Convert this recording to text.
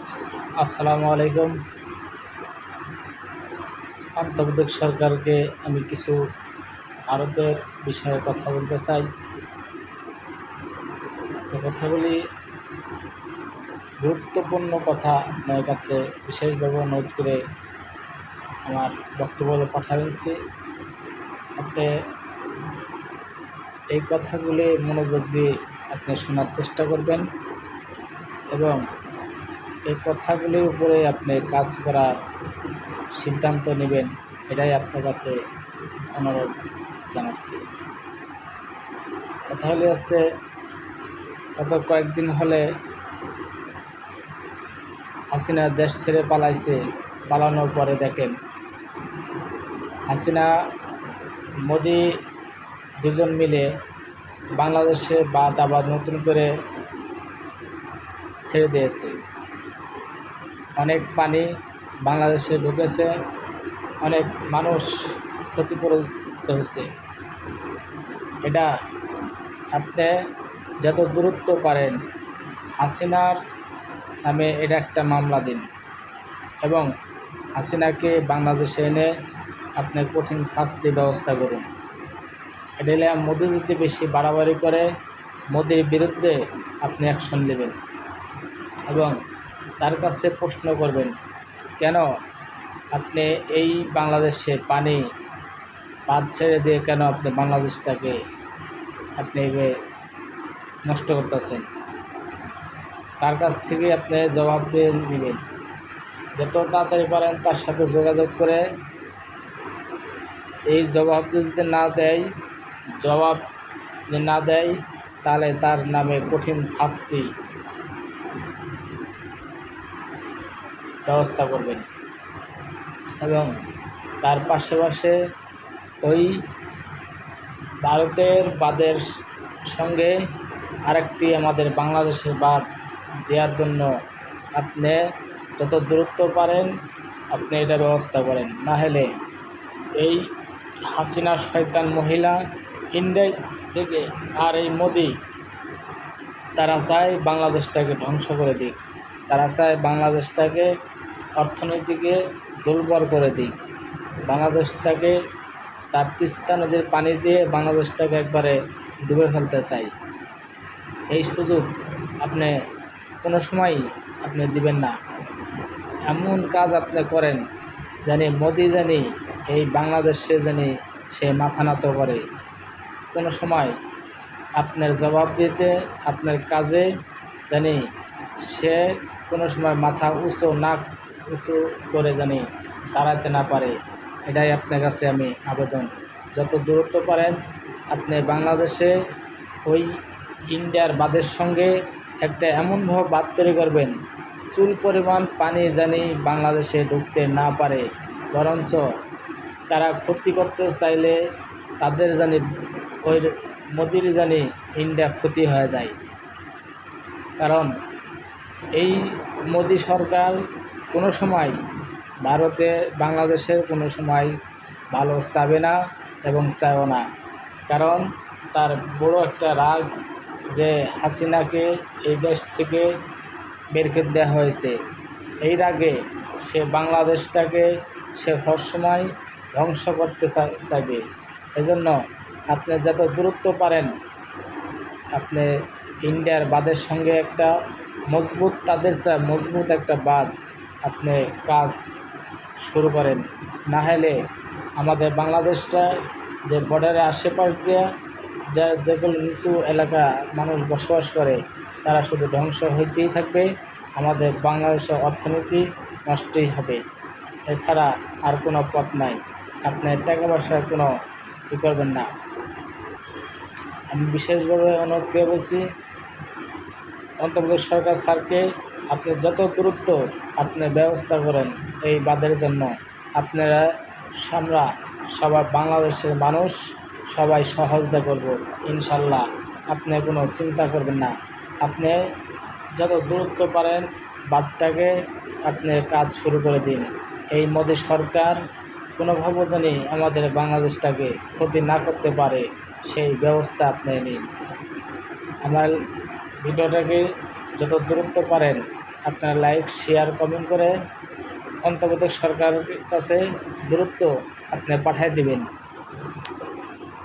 আসসালামু আলাইকুম। অন্তর্বর্তী সরকারকে আমি কিছু ভারতের বিষয়ে কথা বলতে চাই। এই কথাগুলি গুরুত্বপূর্ণ কথা, আপনার কাছে বিশেষভাবে অনুরোধ করে আমার বক্তব্য পাঠাচ্ছি। আপনি এই কথাগুলি মনোযোগ দিয়ে আপনি শোনার চেষ্টা করবেন এবং এই কথাগুলির উপরে আপনি কাজ করার সিদ্ধান্ত নেবেন, এটাই আপনার কাছে অনুরোধ জানাচ্ছি। কথা হচ্ছে গত কয়েকদিন হলে হাসিনা দেশ ছেড়ে পালাইছে। পালানোর পরে দেখেন হাসিনা মোদি দুজন মিলে বাংলাদেশে বাদ আবার নতুন করে ছেড়ে দিয়েছে। অনেক পানি বাংলাদেশে ঢুকেছে, অনেক মানুষ ক্ষতিগ্রস্ত হয়েছে। এটা আপনি যত দূরত্ব পারেন হাসিনার নামে এটা একটা মামলা দিন এবং হাসিনাকে বাংলাদেশে এনে আপনি কঠিন শাস্তি ব্যবস্থা করুন। এটা হলে মোদি যদি বেশি বাড়াবাড়ি করে মোদির বিরুদ্ধে আপনি অ্যাকশন নেবেন এবং তার কাছে প্রশ্ন করবেন, কেন আপনি এই বাংলাদেশে পানি বাদ ছেড়ে দিয়ে কেন আপনি বাংলাদেশটাকে আপনি নষ্ট করতেছেন। তার কাছ থেকে আপনি জবাব দিয়ে নেবেন। যত তাড়াতাড়ি পারেন তার সাথে যোগাযোগ করে এই জবাব যদি না দেয় তাহলে তার নামে কঠিন শাস্তি ব্যবস্থা করবেন এবং তার পাশে ওই ভারতের বাদের সঙ্গে আরেকটি আমাদের বাংলাদেশের বাদ দেওয়ার জন্য আপনি যত দূরত্ব পারেন আপনি এটা ব্যবস্থা করেন। না হলে এই হাসিনা শয়তান মহিলা ইন্ডিয়া থেকে আর এই মোদি তারা চায় বাংলাদেশটাকে ধ্বংস করে দিক, তারা চায় বাংলাদেশটাকে অর্থনীতিকে দুর্বল করে দিক, বাংলাদেশটাকে তার তিস্তা নদীর পানি দিয়ে বাংলাদেশটাকে একবারে ডুবে ফেলতে চাই। এই সুযোগ আপনি কোনো সময় আপনি দিবেন না। এমন কাজ আপনি করেন জানি মোদি জানি এই বাংলাদেশে জানি সে মাথা নত করে। কোনো সময় আপনার জবাব দিতে আপনার কাজে জানি সে কোনো সময় মাথা উঁচু করে জানি দাঁড়াতে না পারে। এটাই আপনার কাছে আমি আবেদন। যত দূরত্ব পারেন আপনি বাংলাদেশে ওই ইন্ডিয়ার বাঁধের সঙ্গে একটা এমনভাবে বাঁধ তৈরি করবেন চুল পরিমাণ পানি জানি বাংলাদেশে ঢুকতে না পারে, বরঞ্চ তারা ক্ষতি করতে চাইলে তাদের জানি ওই মোদির জানি ইন্ডিয়া ক্ষতি হয়ে যায়। কারণ এই মোদি সরকার কোনো সময় বাংলাদেশের কোনো সময় ভালো চাবে না এবং চায়ও না। কারণ তার বড় একটা রাগ যে হাসিনাকে এই দেশ থেকে বের করে দেওয়া হয়েছে। এই রাগে সে বাংলাদেশটাকে সে সবসময় ধ্বংস করতে চাইবে। এজন্য আপনি যত দূরত্ব পারেন আপনি ইন্ডিয়ার বাঁধের সঙ্গে একটা মজবুত একটা বাঁধ আপনি কাজ শুরু করেন। না হলে আমাদের বাংলাদেশটা যে বর্ডারের আশেপাশ দিয়ে যেগুলো নিচু এলাকা মানুষ বসবাস করে তারা শুধু ধ্বংস হইতেই থাকবে, আমাদের বাংলাদেশের অর্থনীতি নষ্টই হবে। এছাড়া আর কোনো পথ নাই। আপনি টাকা পয়সা কোনো করবেন না। আমি বিশেষভাবে অনুরোধ করে বলছি অন্তর্বর্তী সরকার স্যারকে, আপনি যত দ্রুত আপনি ব্যবস্থা করেন এই বাঁধের জন্য। আপনারা সবাই বাংলাদেশের মানুষ সবাই সহযোগিতা করব ইনশাল্লাহ। আপনি কোনো চিন্তা করবেন না। আপনি যত দূরত্ব পারেন বাঁধটাকে আপনি কাজ শুরু করে দিন। এই মোদি সরকার কোনোভাবে জানি আমাদের বাংলাদেশটাকে ক্ষতি না করতে পারে সেই ব্যবস্থা আপনি নিন। আমার ভিডিওটাকে যত দূরত্ব পারেন আপনারা লাইক শেয়ার কমেন্ট করে অন্তর্বর্তী সরকারের কাছে দ্রুত আপনি পাঠিয়ে দিবেন।